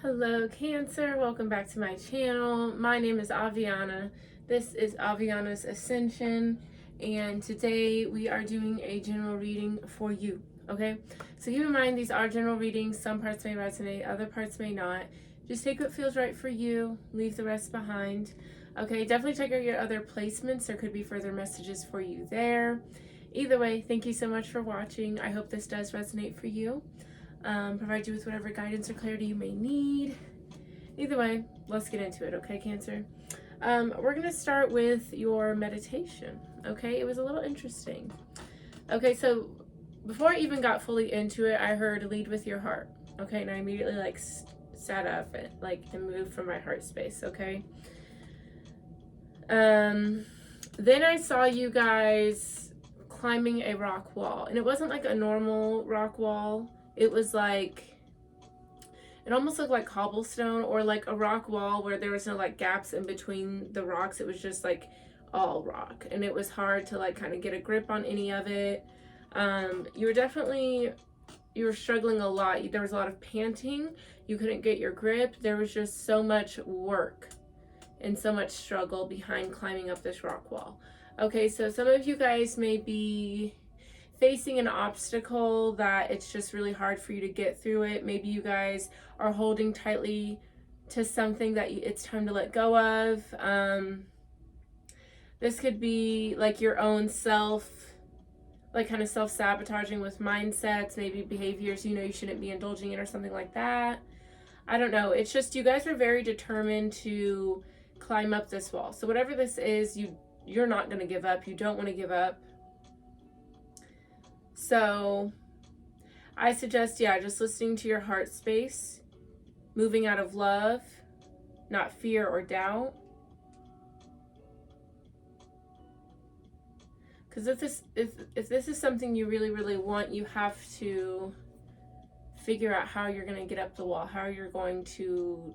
Hello Cancer, welcome back to my channel. My name is Aviana. This is Aviana's Ascension, and today we are doing a general reading for you, okay? So keep in mind these are general readings. Some parts may resonate, other parts may not. Just take what feels right for you, leave the rest behind. Okay, definitely check out your other placements. There could be further messages for you there. Either way, thank you so much for watching. I hope this does resonate for you. Provide you with whatever guidance or clarity you may need. Either way, let's get into it, okay, Cancer? We're going to start with your meditation, okay? It was a little interesting. Okay, so before I even got fully into it, I heard lead with your heart, okay? And I immediately sat up and moved from my heart space, okay? Then I saw you guys climbing a rock wall, and it wasn't like a normal rock wall. It was like, it almost looked like cobblestone, or like a rock wall where there was no like gaps in between the rocks. It was just like all rock, and it was hard to like kind of get a grip on any of it. You were struggling a lot. There was a lot of panting. You couldn't get your grip. There was just so much work and so much struggle behind climbing up this rock wall. Okay, so some of you guys may be facing an obstacle that it's just really hard for you to get through it. Maybe you guys are holding tightly to something that it's time to let go of. This could be like your own kind of self-sabotaging with mindsets, maybe behaviors you shouldn't be indulging in or something like that. I don't know. It's just you guys are very determined to climb up this wall. So whatever this is, you're not going to give up. You don't want to give up. So I suggest, just listening to your heart space, moving out of love, not fear or doubt. Because if this is something you really, really want, you have to figure out how you're going to get up the wall, how you're going to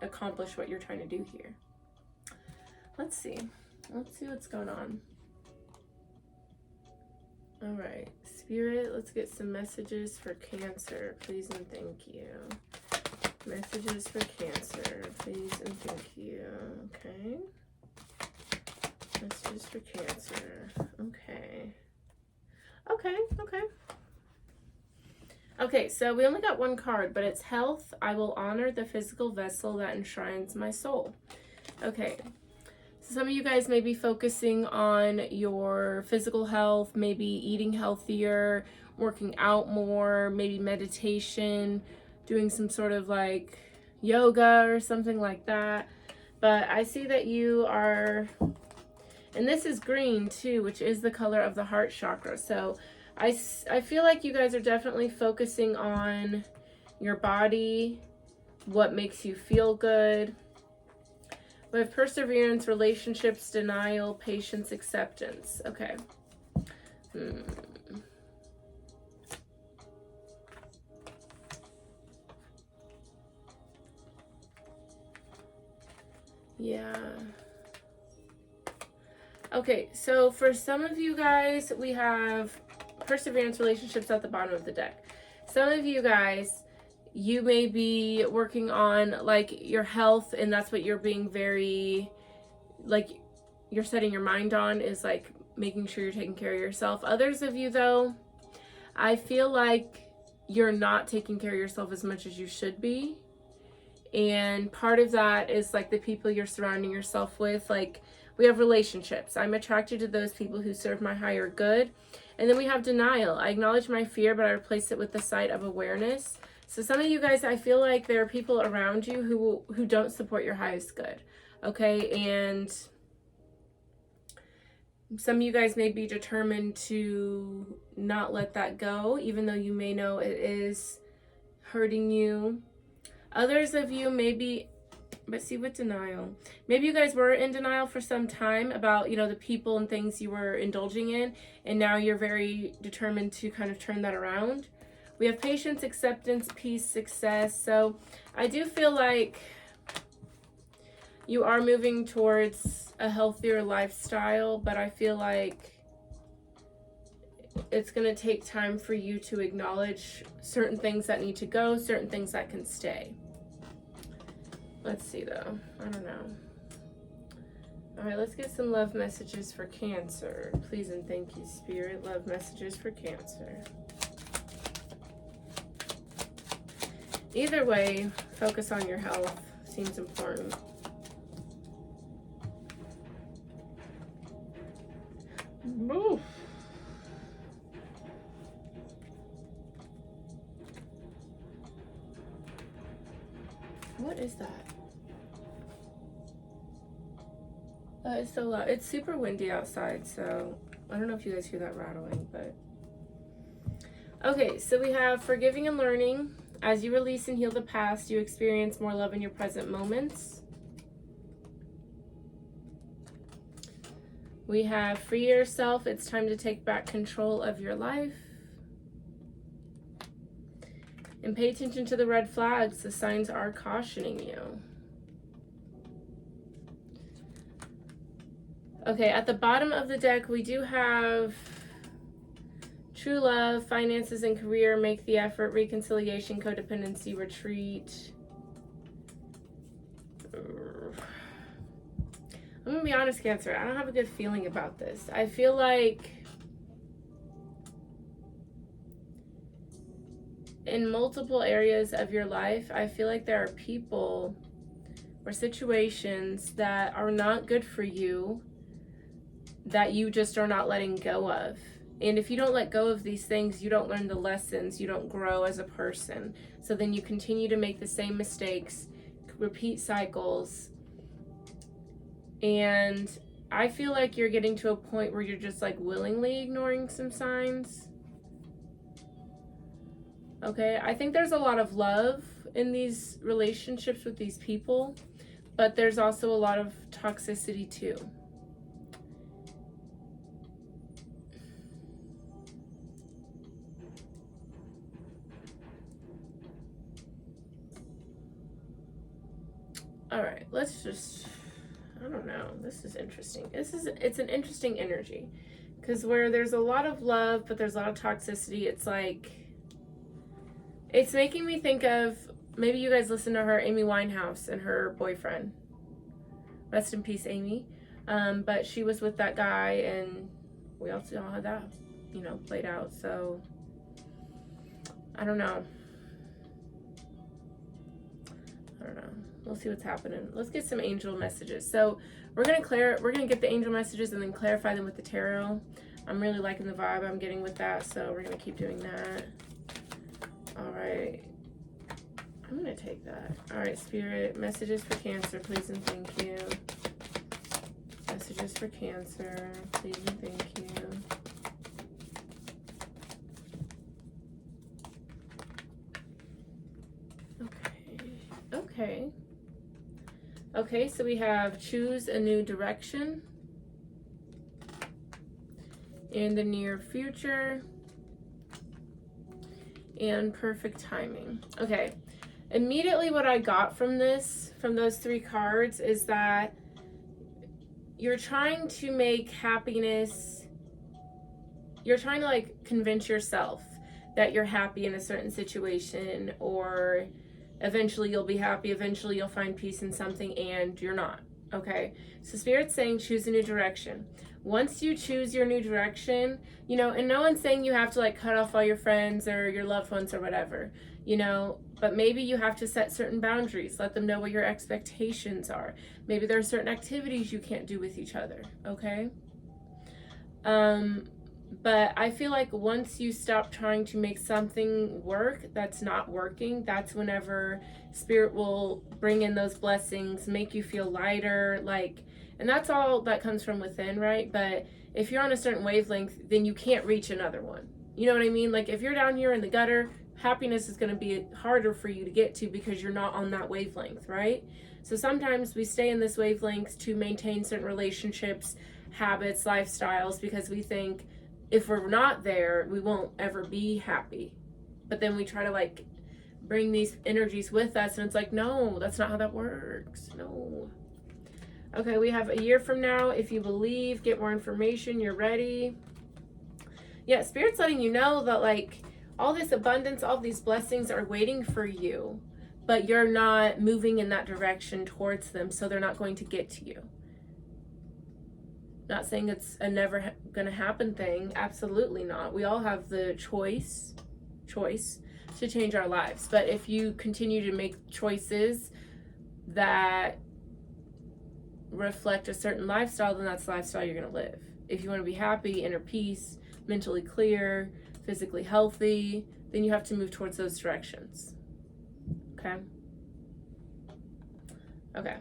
accomplish what you're trying to do here. Let's see what's going on. All right, Spirit, let's get some messages for Cancer, please and thank you. Messages for Cancer, please and thank you. Okay. Messages for Cancer. Okay. Okay, so we only got one card, but it's health. I will honor the physical vessel that enshrines my soul. Okay. Some of you guys may be focusing on your physical health, maybe eating healthier, working out more, maybe meditation, doing some sort of like yoga or something like that. But I see that you are, and this is green too, which is the color of the heart chakra. So I feel like you guys are definitely focusing on your body, what makes you feel good. We have perseverance, relationships, denial, patience, acceptance. Okay. Yeah. Okay, so for some of you guys, we have perseverance, relationships at the bottom of the deck. Some of you guys, you may be working on like your health, and that's what you're being very, like, you're setting your mind on, is like making sure you're taking care of yourself. Others of you though, I feel like you're not taking care of yourself as much as you should be. And part of that is like the people you're surrounding yourself with. Like, we have relationships. I'm attracted to those people who serve my higher good. And then we have denial. I acknowledge my fear, but I replace it with the sight of awareness. So some of you guys, I feel like there are people around you who don't support your highest good, okay? And some of you guys may be determined to not let that go, even though you may know it is hurting you. Others of you may be, but see, with denial, maybe you guys were in denial for some time about, the people and things you were indulging in, and now you're very determined to kind of turn that around. We have patience, acceptance, peace, success. So I do feel like you are moving towards a healthier lifestyle, but I feel like it's going to take time for you to acknowledge certain things that need to go, certain things that can stay. Let's see though. I don't know. All right, let's get some love messages for Cancer. Please and thank you, Spirit. Love messages for Cancer. Either way, focus on your health. Seems important. Oof. What is that? It's so loud. It's super windy outside, so I don't know if you guys hear that rattling, but... Okay, so we have forgiving and learning. As you release and heal the past, you experience more love in your present moments. We have free yourself. It's time to take back control of your life. And pay attention to the red flags. The signs are cautioning you. Okay, at the bottom of the deck, we do have true love, finances and career, make the effort, reconciliation, codependency, retreat. I'm gonna be honest, Cancer, I don't have a good feeling about this. I feel like in multiple areas of your life, I feel like there are people or situations that are not good for you that you just are not letting go of. And if you don't let go of these things, you don't learn the lessons, you don't grow as a person. So then you continue to make the same mistakes, repeat cycles. And I feel like you're getting to a point where you're just like willingly ignoring some signs. Okay, I think there's a lot of love in these relationships with these people, but there's also a lot of toxicity too. All right, let's just, I don't know, this is interesting. It's an interesting energy, because where there's a lot of love, but there's a lot of toxicity, it's like, it's making me think of, maybe you guys listen to her, Amy Winehouse and her boyfriend. Rest in peace, Amy. But she was with that guy, and we also all had that, you know, played out. So, I don't know. We'll see what's happening. Let's get some angel messages. So we're gonna get the angel messages and then clarify them with the tarot. I'm really liking the vibe I'm getting with that, so we're gonna keep doing that. All right, I'm gonna take that. All right, Spirit, messages for Cancer, please and thank you. Messages for Cancer, please and thank you. Okay. Okay, so we have choose a new direction in the near future and perfect timing. Okay, immediately what I got from this, from those three cards, is that you're trying to make happiness, you're trying to like convince yourself that you're happy in a certain situation, or eventually you'll be happy, eventually you'll find peace in something, and you're not, okay? So Spirit's saying choose a new direction. Once you choose your new direction, you know, and no one's saying you have to like cut off all your friends or your loved ones or whatever, you know, but maybe you have to set certain boundaries, let them know what your expectations are. Maybe there are certain activities you can't do with each other, okay? But I feel like once you stop trying to make something work that's not working, that's whenever Spirit will bring in those blessings, make you feel lighter, like, and that's all that comes from within, right? But if you're on a certain wavelength, then you can't reach another one. You know what I mean? Like if you're down here in the gutter, happiness is going to be harder for you to get to because you're not on that wavelength, right? So sometimes we stay in this wavelength to maintain certain relationships, habits, lifestyles, because we think, if we're not there, we won't ever be happy. But then we try to like bring these energies with us, and it's like, no, that's not how that works. No. Okay, we have a year from now. If you believe, get more information, you're ready. Yeah, Spirit's letting you know that like all this abundance, all these blessings are waiting for you. but you're not moving in that direction towards them, so they're not going to get to you. Not saying it's a never gonna happen thing. Absolutely not. We all have the choice to change our lives. But if you continue to make choices that reflect a certain lifestyle, then that's the lifestyle you're gonna live. If you want to be happy, inner peace, mentally clear, physically healthy, then you have to move towards those directions. Okay? Okay.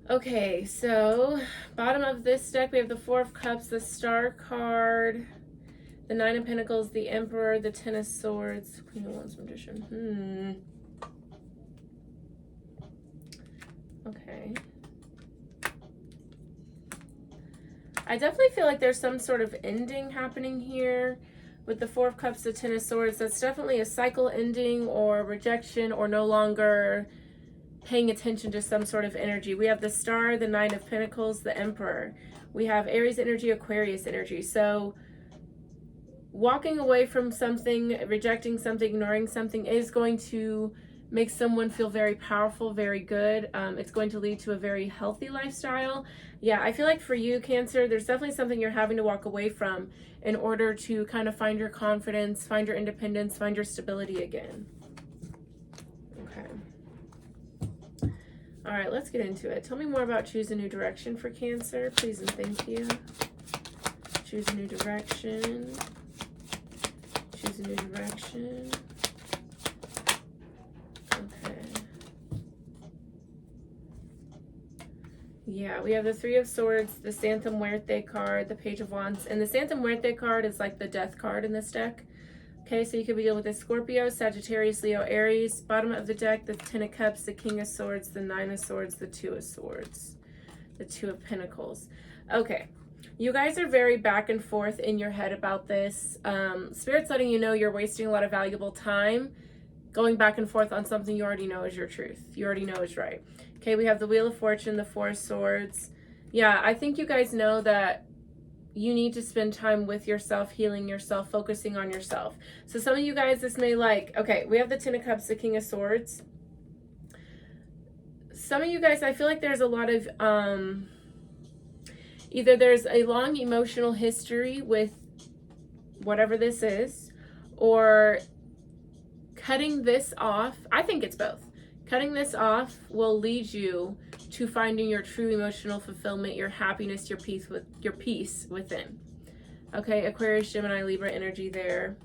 Okay, so bottom of this deck, we have the Four of Cups, the Star card, the Nine of Pentacles, the Emperor, the Ten of Swords, Queen of Wands, Magician. Okay. I definitely feel like there's some sort of ending happening here with the Four of Cups, the Ten of Swords. That's definitely a cycle ending or rejection or no longer paying attention to some sort of energy. We have the Star, the Nine of Pentacles, the Emperor. We have Aries energy, Aquarius energy. So walking away from something, rejecting something, ignoring something is going to make someone feel very powerful, very good. It's going to lead to a very healthy lifestyle. Yeah, I feel like for you, Cancer, there's definitely something you're having to walk away from in order to kind of find your confidence, find your independence, find your stability again. Okay. All right, let's get into it. Tell me more about Choose a New Direction for Cancer, please and thank you. Choose a new direction. Choose a new direction. Yeah, we have the Three of Swords, the Santa Muerte card, the Page of Wands, and the Santa Muerte card is like the death card in this deck. Okay, so you could be dealing with the Scorpio, Sagittarius, Leo, Aries. Bottom of the deck, the Ten of Cups, the King of Swords, the Nine of Swords, the Two of Swords, the Two of Pentacles. Okay, you guys are very back and forth in your head about this. Spirit's letting you know you're wasting a lot of valuable time going back and forth on something you already know is your truth. You already know is right. Okay, we have the Wheel of Fortune, the Four of Swords. Yeah, I think you guys know that you need to spend time with yourself, healing yourself, focusing on yourself. So some of you guys, this may like, okay, we have the Ten of Cups, the King of Swords. Some of you guys, I feel like there's a lot of, either there's a long emotional history with whatever this is, or cutting this off. I think it's both. Cutting this off will lead you to finding your true emotional fulfillment, your happiness, your peace within. Okay, Aquarius, Gemini, Libra energy there.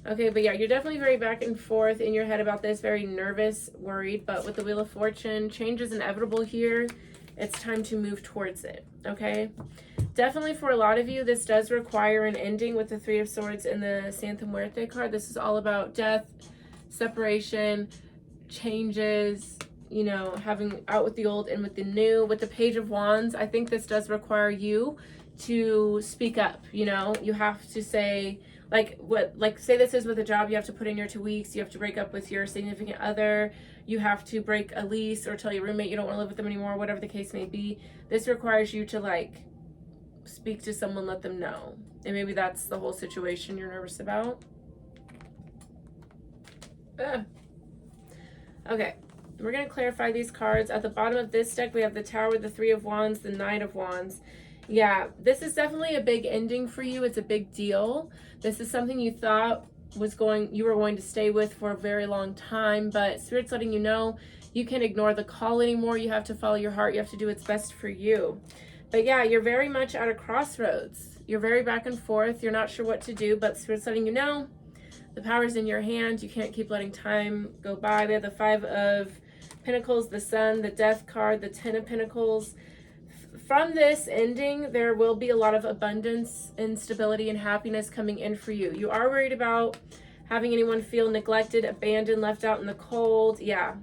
Okay, but yeah, you're definitely very back and forth in your head about this, very nervous, worried, but with the Wheel of Fortune, change is inevitable here. It's time to move towards it, okay? Definitely for a lot of you, this does require an ending with the Three of Swords and the Santa Muerte card. This is all about death, separation, changes, you know, having out with the old and with the new. With the Page of Wands, I think this does require you to speak up. You know, you have to say, like say this is with a job, you have to put in your 2 weeks, you have to break up with your significant other, you have to break a lease or tell your roommate you don't want to live with them anymore, whatever the case may be. This requires you to like speak to someone, let them know. And maybe that's the whole situation you're nervous about. Okay, we're going to clarify these cards. At the bottom of this deck, we have the Tower, the Three of Wands, the Knight of Wands. Yeah, this is definitely a big ending for you. It's a big deal. This is something you thought you were going to stay with for a very long time, but Spirit's letting you know you can't ignore the call anymore. You have to follow your heart. You have to do what's best for you. But yeah, you're very much at a crossroads. You're very back and forth. You're not sure what to do, but Spirit's letting you know the power's in your hand. You can't keep letting time go by. We have the Five of Pentacles, the Sun, the Death card, the Ten of Pentacles. From this ending, there will be a lot of abundance and stability and happiness coming in for you. You are worried about having anyone feel neglected, abandoned, left out in the cold. Yeah.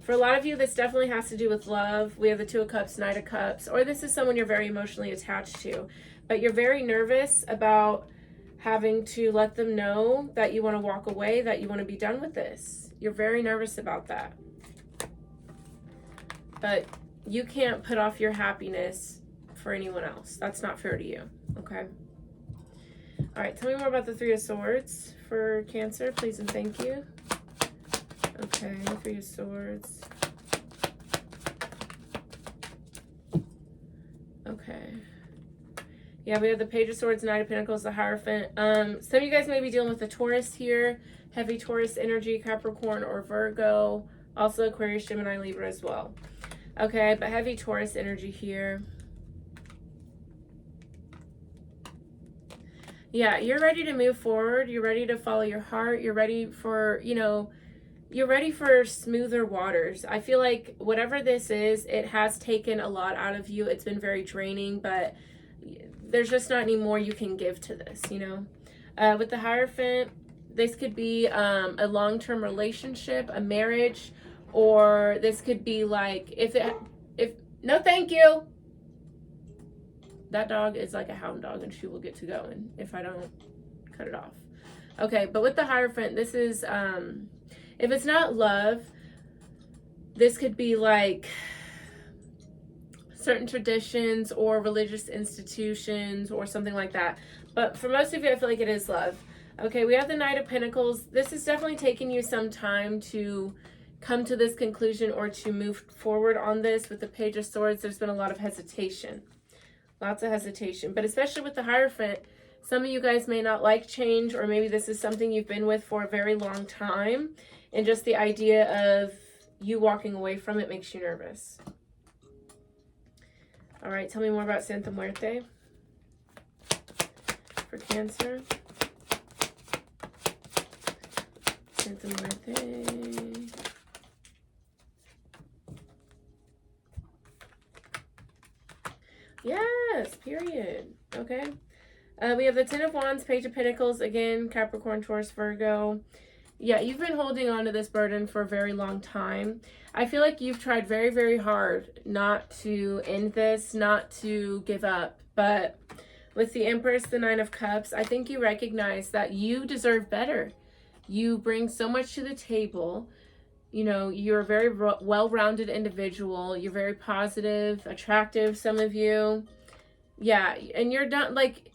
For a lot of you, this definitely has to do with love. We have the Two of Cups, Knight of Cups, or this is someone you're very emotionally attached to. But you're very nervous about having to let them know that you want to walk away, that you want to be done with this. You're very nervous about that. But you can't put off your happiness for anyone else. That's not fair to you, okay? All right, tell me more about the Three of Swords for Cancer, please and thank you. Okay, 3 of Swords. Okay. Yeah, we have the Page of Swords, Knight of Pentacles, the Hierophant. Some of you guys may be dealing with a Taurus here. Heavy Taurus energy, Capricorn or Virgo. Also Aquarius, Gemini, Libra as well. Okay, but heavy Taurus energy here. Yeah, you're ready to move forward. You're ready to follow your heart. You're ready for, you know, you're ready for smoother waters. I feel like whatever this is, it has taken a lot out of you. It's been very draining, but there's just not any more you can give to this, you know. With the Hierophant, this could be a long-term relationship, a marriage, or this could be like, no thank you. That dog is like a hound dog and she will get to going if I don't cut it off. Okay, but with the Hierophant, this is, if it's not love, this could be like certain traditions or religious institutions or something like that. But for most of you, I feel like it is love. Okay, we have the Knight of Pentacles. This is definitely taking you some time to come to this conclusion or to move forward on this. With the Page of Swords, there's been a lot of hesitation. Lots of hesitation. But especially with the Hierophant, some of you guys may not like change, or maybe this is something you've been with for a very long time. And just the idea of you walking away from it makes you nervous. All right, tell me more about Santa Muerte for Cancer. Santa Muerte. Yes, period. Okay. We have the Ten of Wands, Page of Pentacles, again, Capricorn, Taurus, Virgo. Yeah, you've been holding on to this burden for a very long time. I feel like you've tried very, very hard not to end this, not to give up. But with the Empress, the Nine of Cups, I think you recognize that you deserve better. You bring so much to the table. You know, you're a very well-rounded individual. You're very positive, attractive, some of you. Yeah, and you're done, like,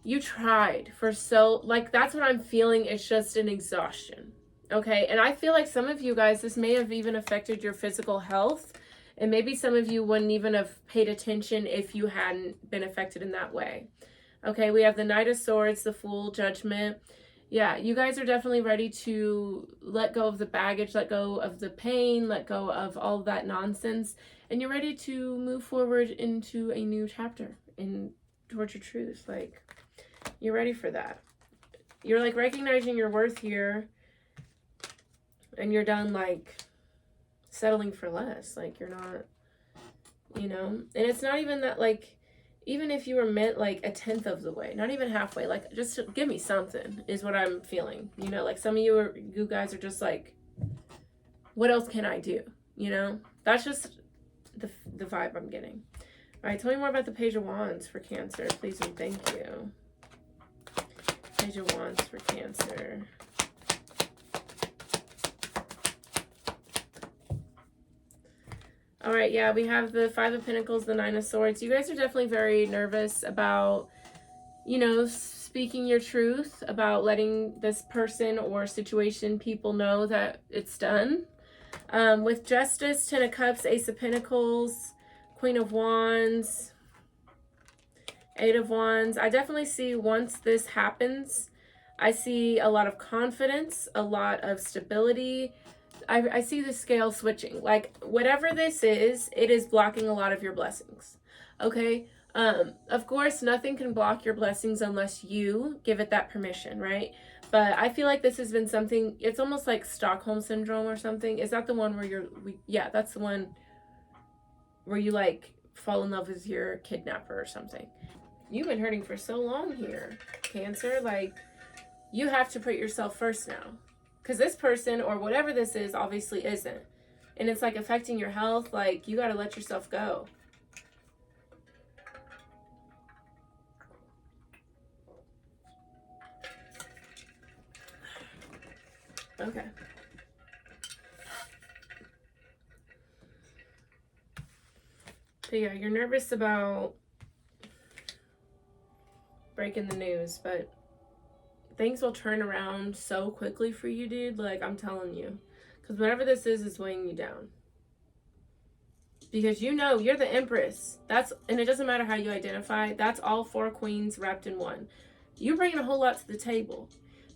you tried for so, like, that's what I'm feeling. It's just an exhaustion. Okay, and I feel like some of you guys, this may have even affected your physical health. And maybe some of you wouldn't even have paid attention if you hadn't been affected in that way. Okay, we have the Knight of Swords, the Fool, Judgment. Yeah, you guys are definitely ready to let go of the baggage, let go of the pain, let go of all of that nonsense, and you're ready to move forward into a new chapter towards your truth. Like, you're ready for that. You're like recognizing your worth here, and you're done like settling for less. Like, you're not, you know, and it's not even that, like, even if you were meant like a 10th of the way, not even halfway, like, just give me something is what I'm feeling. You know, like some of you guys are just like, what else can I do? You know, that's just the vibe I'm getting. All right, tell me more about the Page of Wands for Cancer, please and thank you. Page of Wands for Cancer. All right, yeah, we have the Five of Pentacles, the Nine of Swords. You guys are definitely very nervous about, you know, speaking your truth, about letting this person or situation, people know that it's done. With Justice, Ten of Cups, Ace of Pentacles, Queen of Wands, Eight of Wands. I definitely see once this happens, I see a lot of confidence, a lot of stability. I see the scale switching. Like, whatever this is, it is blocking a lot of your blessings. Okay? Of course, nothing can block your blessings unless you give it that permission, right? But I feel like this has been something, it's almost like Stockholm Syndrome or something. Is that the one where yeah, that's the one where you, like, fall in love with your kidnapper or something. You've been hurting for so long here, Cancer. Like, you have to put yourself first now. Because this person or whatever this is obviously isn't. And it's like affecting your health. Like, you got to let yourself go. Okay. So yeah, you're nervous about breaking the news, but things will turn around so quickly for you, dude. Like, I'm telling you. Because whatever this is weighing you down. Because you know you're the Empress. And it doesn't matter how you identify. That's all 4 queens wrapped in one. You're bringing a whole lot to the table.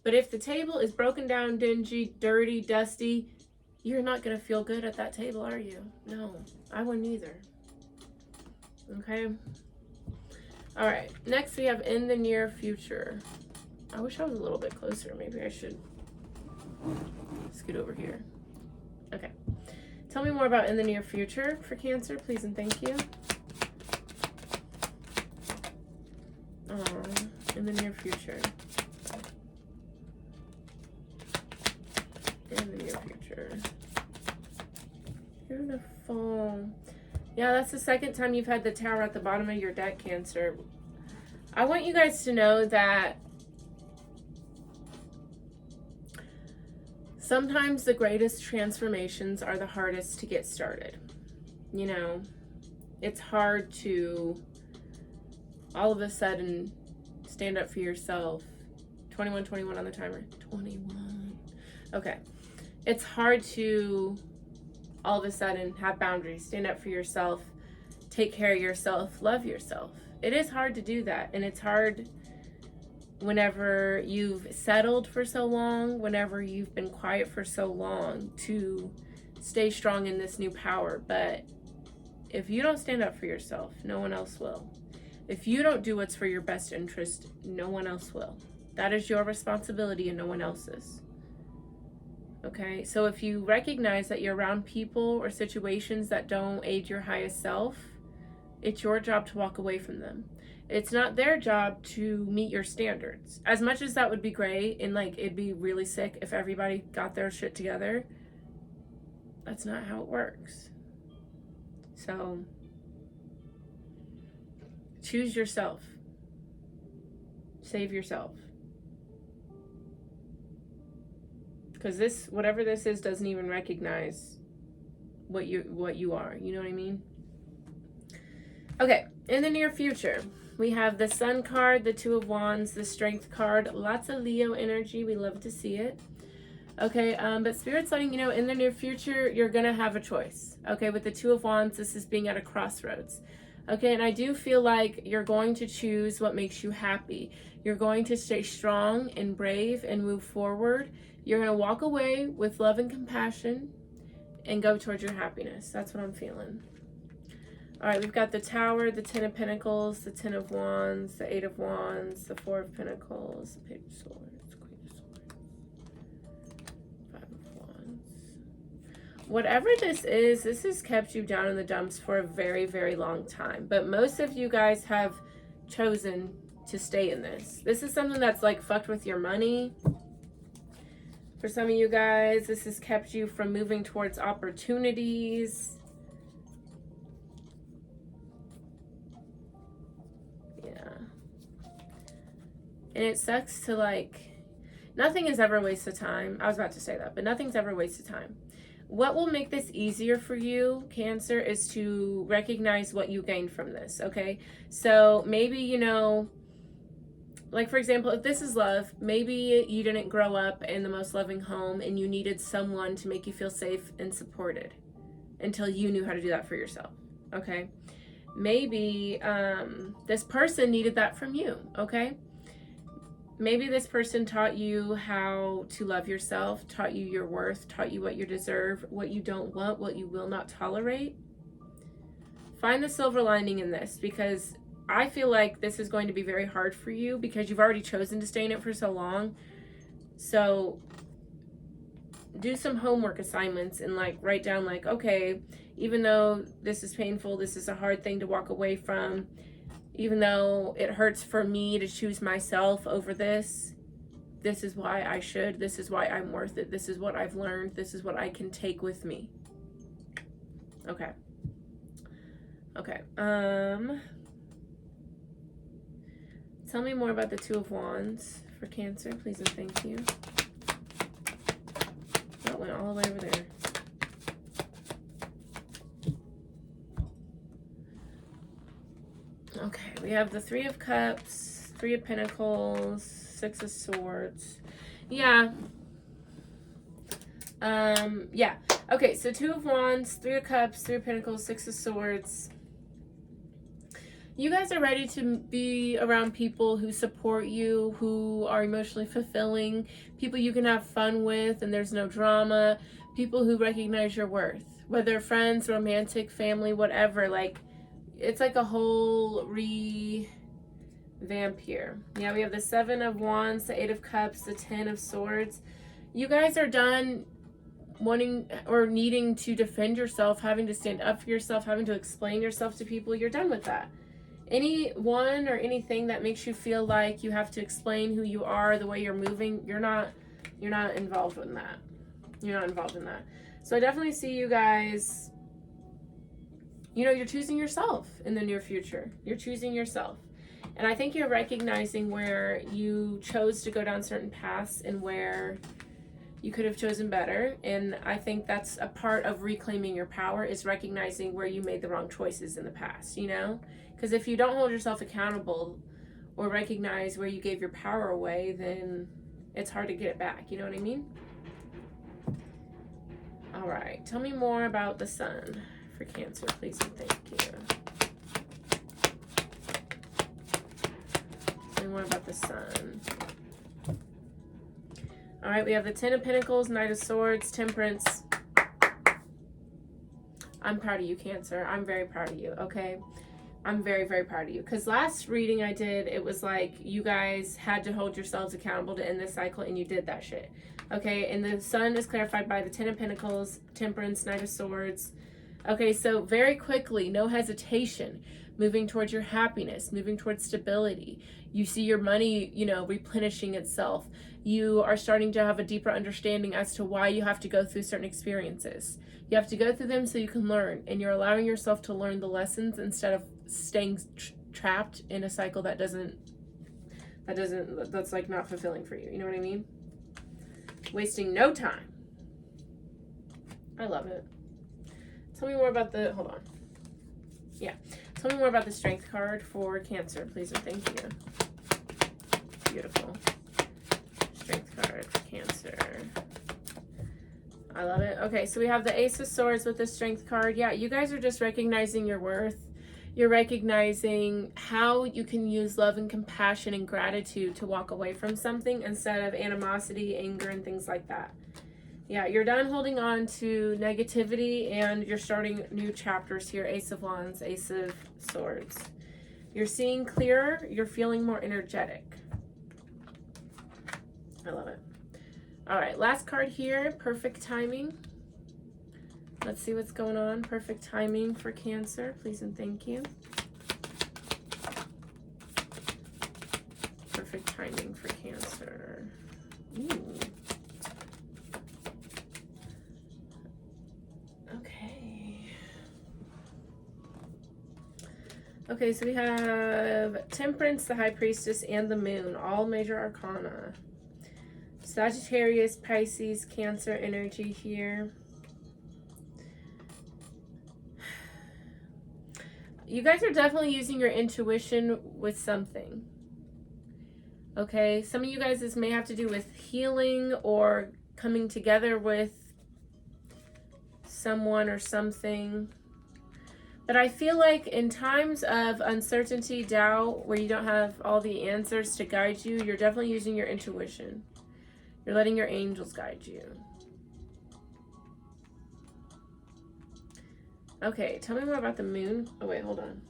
But if the table is broken down, dingy, dirty, dusty, you're not going to feel good at that table, are you? No, I wouldn't either. Okay? All right. Next, we have in the near future. I wish I was a little bit closer. Maybe I should scoot over here. Okay. Tell me more about in the near future for Cancer, please and thank you. In the near future. In the near future. Beautiful. Yeah, that's the second time you've had the Tower at the bottom of your deck, Cancer. I want you guys to know that sometimes the greatest transformations are the hardest to get started. You know, it's hard to all of a sudden stand up for yourself. 21 on the timer. 21. Okay. It's hard to all of a sudden have boundaries, stand up for yourself, take care of yourself, love yourself. It is hard to do that. And it's hard whenever you've settled for so long, whenever you've been quiet for so long, to stay strong in this new power. But if you don't stand up for yourself, no one else will. If you don't do what's for your best interest, no one else will. That is your responsibility and no one else's. Okay, so if you recognize that you're around people or situations that don't aid your highest self, it's your job to walk away from them. It's not their job to meet your standards. As much as that would be great and like it'd be really sick if everybody got their shit together, that's not how it works. So choose yourself. Save yourself. Because this, whatever this is, doesn't even recognize what you are. You know what I mean? Okay, in the near future, we have the Sun card, the Two of Wands, the Strength card. Lots of Leo energy. We love to see it. Okay, but Spirit's letting you know in the near future, you're going to have a choice. Okay, with the Two of Wands, this is being at a crossroads. Okay, and I do feel like you're going to choose what makes you happy. You're going to stay strong and brave and move forward. You're going to walk away with love and compassion and go towards your happiness. That's what I'm feeling. All right, we've got the Tower, the Ten of Pentacles, the Ten of Wands, the Eight of Wands, the Four of Pentacles, the Page of Swords, Queen of Swords, Five of Wands. Whatever this has kept you down in the dumps for a very, very long time. But most of you guys have chosen to stay in this. This is something that's like fucked with your money. For some of you guys, this has kept you from moving towards opportunities. And it sucks to like, nothing is ever a waste of time. I was about to say that, but nothing's ever a waste of time. What will make this easier for you, Cancer, is to recognize what you gained from this, okay? So maybe, you know, like for example, if this is love, maybe you didn't grow up in the most loving home and you needed someone to make you feel safe and supported until you knew how to do that for yourself, okay? Maybe this person needed that from you, okay? Maybe this person taught you how to love yourself, taught you your worth, taught you what you deserve, what you don't want, what you will not tolerate. Find the silver lining in this, because I feel like this is going to be very hard for you because you've already chosen to stay in it for so long. So do some homework assignments and like write down like, okay, even though this is painful, this is a hard thing to walk away from, even though it hurts for me to choose myself over this, this is why I should, this is why I'm worth it, this is what I've learned, this is what I can take with me. Okay. Okay. Tell me more about the Two of Wands for Cancer, please and thank you. That went all the way over there. Okay, we have the Three of Cups, Three of Pentacles, Six of Swords. Yeah. Yeah. Okay, so Two of Wands, Three of Cups, Three of Pentacles, Six of Swords. You guys are ready to be around people who support you, who are emotionally fulfilling, people you can have fun with and there's no drama, people who recognize your worth, whether friends, romantic, family, whatever. Like, it's like a whole revamp here. Yeah, we have the Seven of Wands, the Eight of Cups, the Ten of Swords. You guys are done wanting or needing to defend yourself, having to stand up for yourself, having to explain yourself to people. You're done with that. Anyone or anything that makes you feel like you have to explain who you are, the way you're moving, you're not involved in that. You're not involved in that. So I definitely see you guys, you're choosing yourself in the near future. You're choosing yourself. And I think you're recognizing where you chose to go down certain paths and where you could have chosen better. And I think that's a part of reclaiming your power, is recognizing where you made the wrong choices in the past, Because if you don't hold yourself accountable or recognize where you gave your power away, then it's hard to get it back. You know what I mean? All right. Tell me more about the Sun for Cancer, please and thank you. Tell me more about the Sun. All right, we have the Ten of Pentacles, Knight of Swords, Temperance. I'm proud of you, Cancer. I'm very proud of you, okay? I'm very, very proud of you. Because last reading I did, it was like you guys had to hold yourselves accountable to end this cycle, and you did that shit. Okay, and the Sun is clarified by the Ten of Pentacles, Temperance, Knight of Swords. Okay, so very quickly, no hesitation, moving towards your happiness, moving towards stability. You see your money, replenishing itself. You are starting to have a deeper understanding as to why you have to go through certain experiences. You have to go through them so you can learn, and you're allowing yourself to learn the lessons instead of staying trapped in a cycle that's like not fulfilling for you. You know what I mean? Wasting no time. I love it. Tell me more about the, hold on. Yeah. Tell me more about the Strength card for Cancer, please and thank you. Beautiful. Strength card for Cancer. I love it. Okay, so we have the Ace of Swords with the Strength card. Yeah, you guys are just recognizing your worth. You're recognizing how you can use love and compassion and gratitude to walk away from something instead of animosity, anger, and things like that. Yeah, you're done holding on to negativity and you're starting new chapters here. Ace of Wands, Ace of Swords. You're seeing clearer. You're feeling more energetic. I love it. All right, last card here, Perfect Timing. Let's see what's going on. Perfect timing for Cancer, please and thank you. Perfect timing for Cancer. Ooh. Okay, so we have Temperance, the High Priestess, and the Moon, all major arcana. Sagittarius, Pisces, Cancer energy here. You guys are definitely using your intuition with something. Okay, some of you guys, this may have to do with healing or coming together with someone or something. But I feel like in times of uncertainty, doubt, where you don't have all the answers to guide you, you're definitely using your intuition. You're letting your angels guide you. Okay, tell me more about the Moon. Oh, wait, hold on.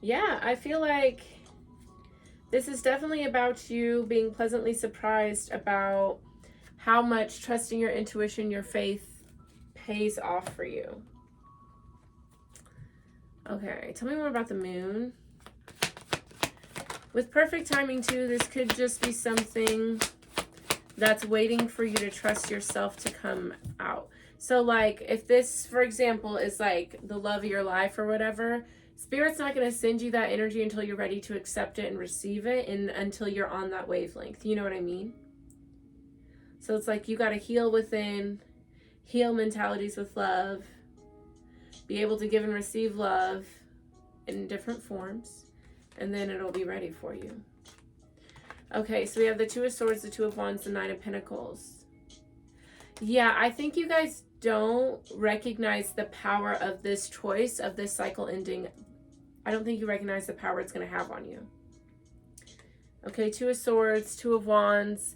Yeah, I feel like this is definitely about you being pleasantly surprised about how much trusting your intuition, your faith pays off for you. Okay, tell me more about the Moon. With perfect timing too, this could just be something that's waiting for you to trust yourself to come out. So like if this, for example, is like the love of your life or whatever, Spirit's not going to send you that energy until you're ready to accept it and receive it, and until you're on that wavelength. You know what I mean? So it's like you got to heal within, heal mentalities with love, be able to give and receive love in different forms, and then it'll be ready for you. Okay, so we have the Two of Swords, the Two of Wands, the Nine of Pentacles. Yeah, I think you guys don't recognize the power of this choice, of this cycle ending. I don't think you recognize the power it's going to have on you. Okay, Two of Swords, Two of Wands.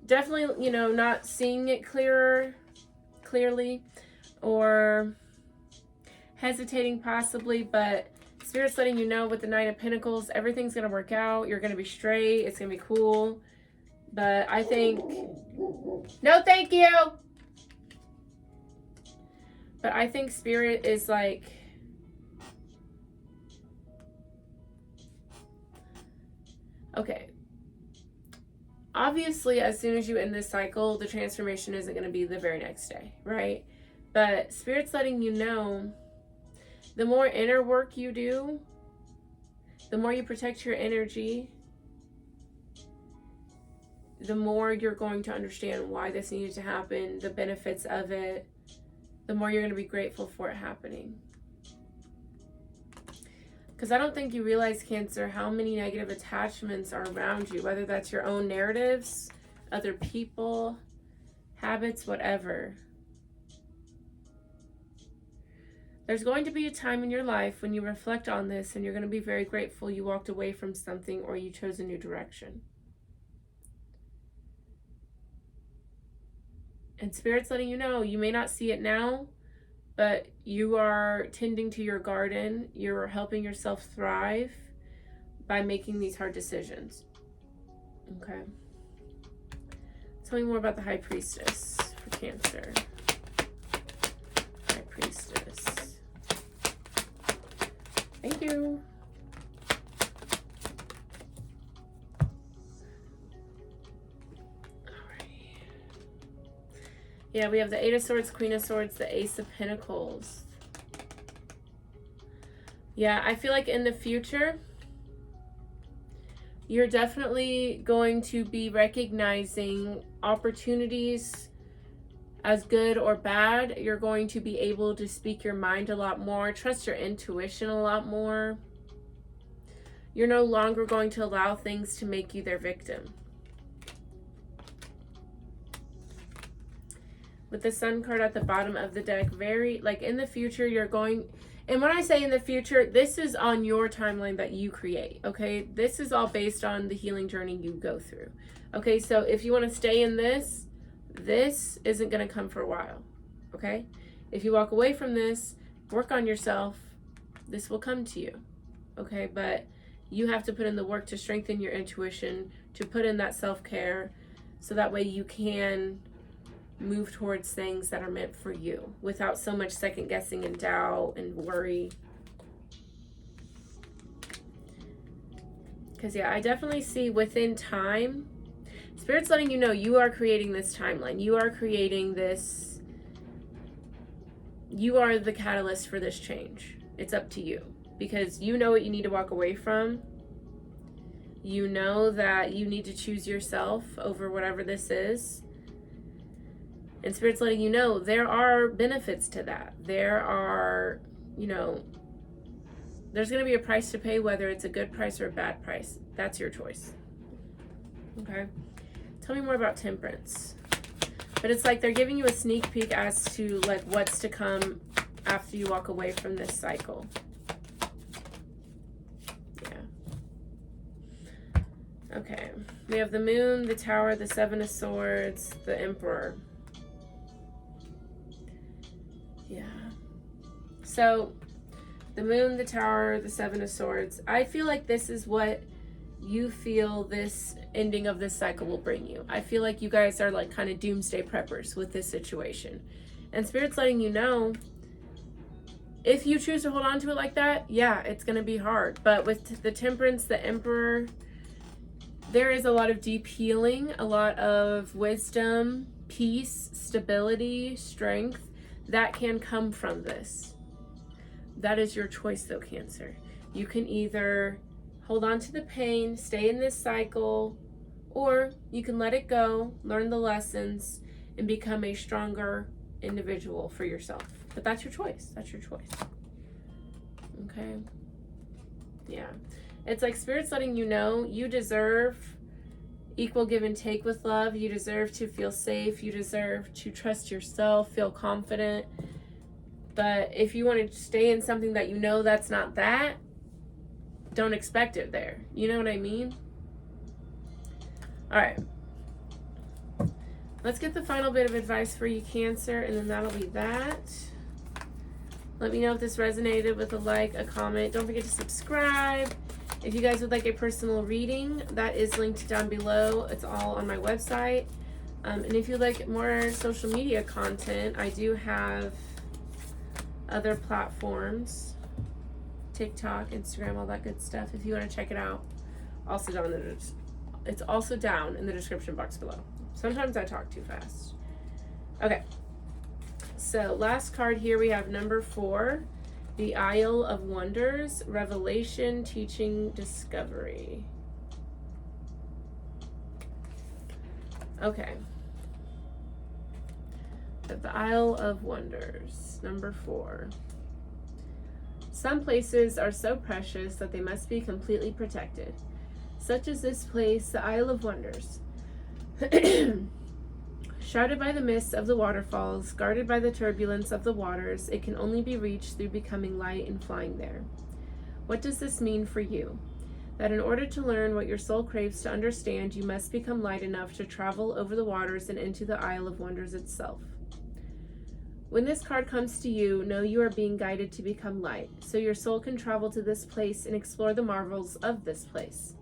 Definitely, you know, not seeing it clearly, or hesitating possibly, but Spirit's letting you know with the Nine of Pentacles, everything's going to work out. You're going to be straight. It's going to be cool. But I think, no thank you. But I think Spirit is like, okay, obviously as soon as you end this cycle, the transformation isn't going to be the very next day, right? But Spirit's letting you know, the more inner work you do, the more you protect your energy, the more you're going to understand why this needed to happen, the benefits of it, the more you're going to be grateful for it happening. Because I don't think you realize, Cancer, how many negative attachments are around you, whether that's your own narratives, other people, habits, whatever. There's going to be a time in your life when you reflect on this and you're going to be very grateful you walked away from something or you chose a new direction. And Spirit's letting you know, you may not see it now, but you are tending to your garden. You're helping yourself thrive by making these hard decisions. Okay. Tell me more about the High Priestess for Cancer. High Priestess. Thank you. Yeah, we have the Eight of Swords, Queen of Swords, the Ace of Pentacles. Yeah, I feel like in the future, you're definitely going to be recognizing opportunities as good or bad. You're going to be able to speak your mind a lot more, trust your intuition a lot more. You're no longer going to allow things to make you their victim. With the Sun card at the bottom of the deck, very, like in the future, you're going, and when I say in the future, this is on your timeline that you create, okay? This is all based on the healing journey you go through, okay? So if you want to stay in this isn't going to come for a while, okay? If you walk away from this, work on yourself, this will come to you, okay? But you have to put in the work to strengthen your intuition, to put in that self-care, so that way you can move towards things that are meant for you without so much second guessing and doubt and worry. Because yeah, I definitely see within time, Spirit's letting you know you are creating this timeline. You are creating this, you are the catalyst for this change. It's up to you, because you know what you need to walk away from. You know that you need to choose yourself over whatever this is. And Spirit's letting you know there are benefits to that. There are, you know, there's going to be a price to pay, whether it's a good price or a bad price. That's your choice. Okay. Tell me more about Temperance. But it's like they're giving you a sneak peek as to like what's to come after you walk away from this cycle. Yeah. Okay. We have the Moon, the Tower, the Seven of Swords, the Emperor. Yeah. So, the Moon, the Tower, the Seven of Swords. I feel like this is what you feel this ending of this cycle will bring you. I feel like you guys are like kind of doomsday preppers with this situation. And Spirit's letting you know, if you choose to hold on to it like that, yeah, it's going to be hard. But with the Temperance, the Emperor, there is a lot of deep healing, a lot of wisdom, peace, stability, strength that can come from this. That is your choice though, Cancer. You can either hold on to the pain, stay in this cycle, or you can let it go, learn the lessons, and become a stronger individual for yourself. But that's your choice. That's your choice. Okay. Yeah. It's like Spirit's letting you know you deserve equal give and take with love. You deserve to feel safe. You deserve to trust yourself, feel confident. But if you want to stay in something that you know that's not that, don't expect it there. You know what I mean? All right. Let's get the final bit of advice for you, Cancer, and then that'll be that. Let me know if this resonated with a like, a comment. Don't forget to subscribe. If you guys would like a personal reading, that is linked down below. It's all on my website. And if you'd like more social media content, I do have other platforms. TikTok, Instagram, all that good stuff. If you want to check it out, it's also down in the description box below. Sometimes I talk too fast. Okay. So last card here, we have number 4, the Isle of Wonders, Revelation, Teaching, Discovery. Okay. The Isle of Wonders, number 4. Some places are so precious that they must be completely protected. Such as this place, the Isle of Wonders. Shrouded by the mists of the waterfalls, guarded by the turbulence of the waters, it can only be reached through becoming light and flying there. What does this mean for you? That in order to learn what your soul craves to understand, you must become light enough to travel over the waters and into the Isle of Wonders itself. When this card comes to you, know you are being guided to become light, so your soul can travel to this place and explore the marvels of this place.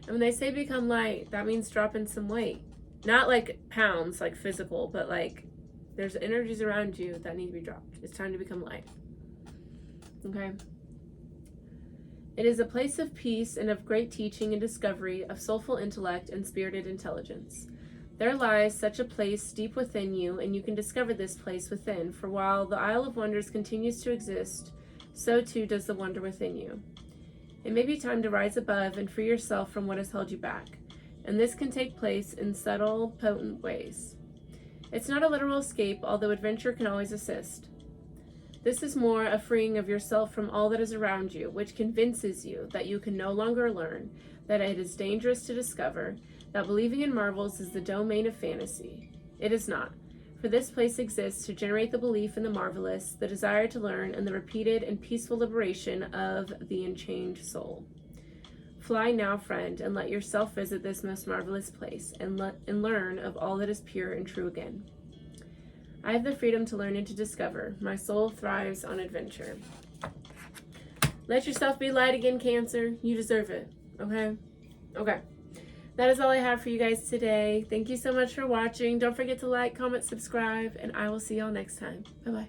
And when they say become light, that means dropping some weight. Not like pounds, like physical, but like there's energies around you that need to be dropped. It's time to become light. Okay? It is a place of peace and of great teaching and discovery, of soulful intellect and spirited intelligence. There lies such a place deep within you, and you can discover this place within, for while the Isle of Wonders continues to exist, so too does the wonder within you. It may be time to rise above and free yourself from what has held you back, and this can take place in subtle, potent ways. It's not a literal escape, although adventure can always assist. This is more a freeing of yourself from all that is around you, which convinces you that you can no longer learn, that it is dangerous to discover, that believing in marvels is the domain of fantasy. It is not, for this place exists to generate the belief in the marvelous, the desire to learn, and the repeated and peaceful liberation of the enchained soul. Fly now, friend, and let yourself visit this most marvelous place, and learn of all that is pure and true again. I have the freedom to learn and to discover. My soul thrives on adventure. Let yourself be light again, Cancer. You deserve it. Okay? Okay. That is all I have for you guys today. Thank you so much for watching. Don't forget to like, comment, subscribe, and I will see y'all next time. Bye-bye.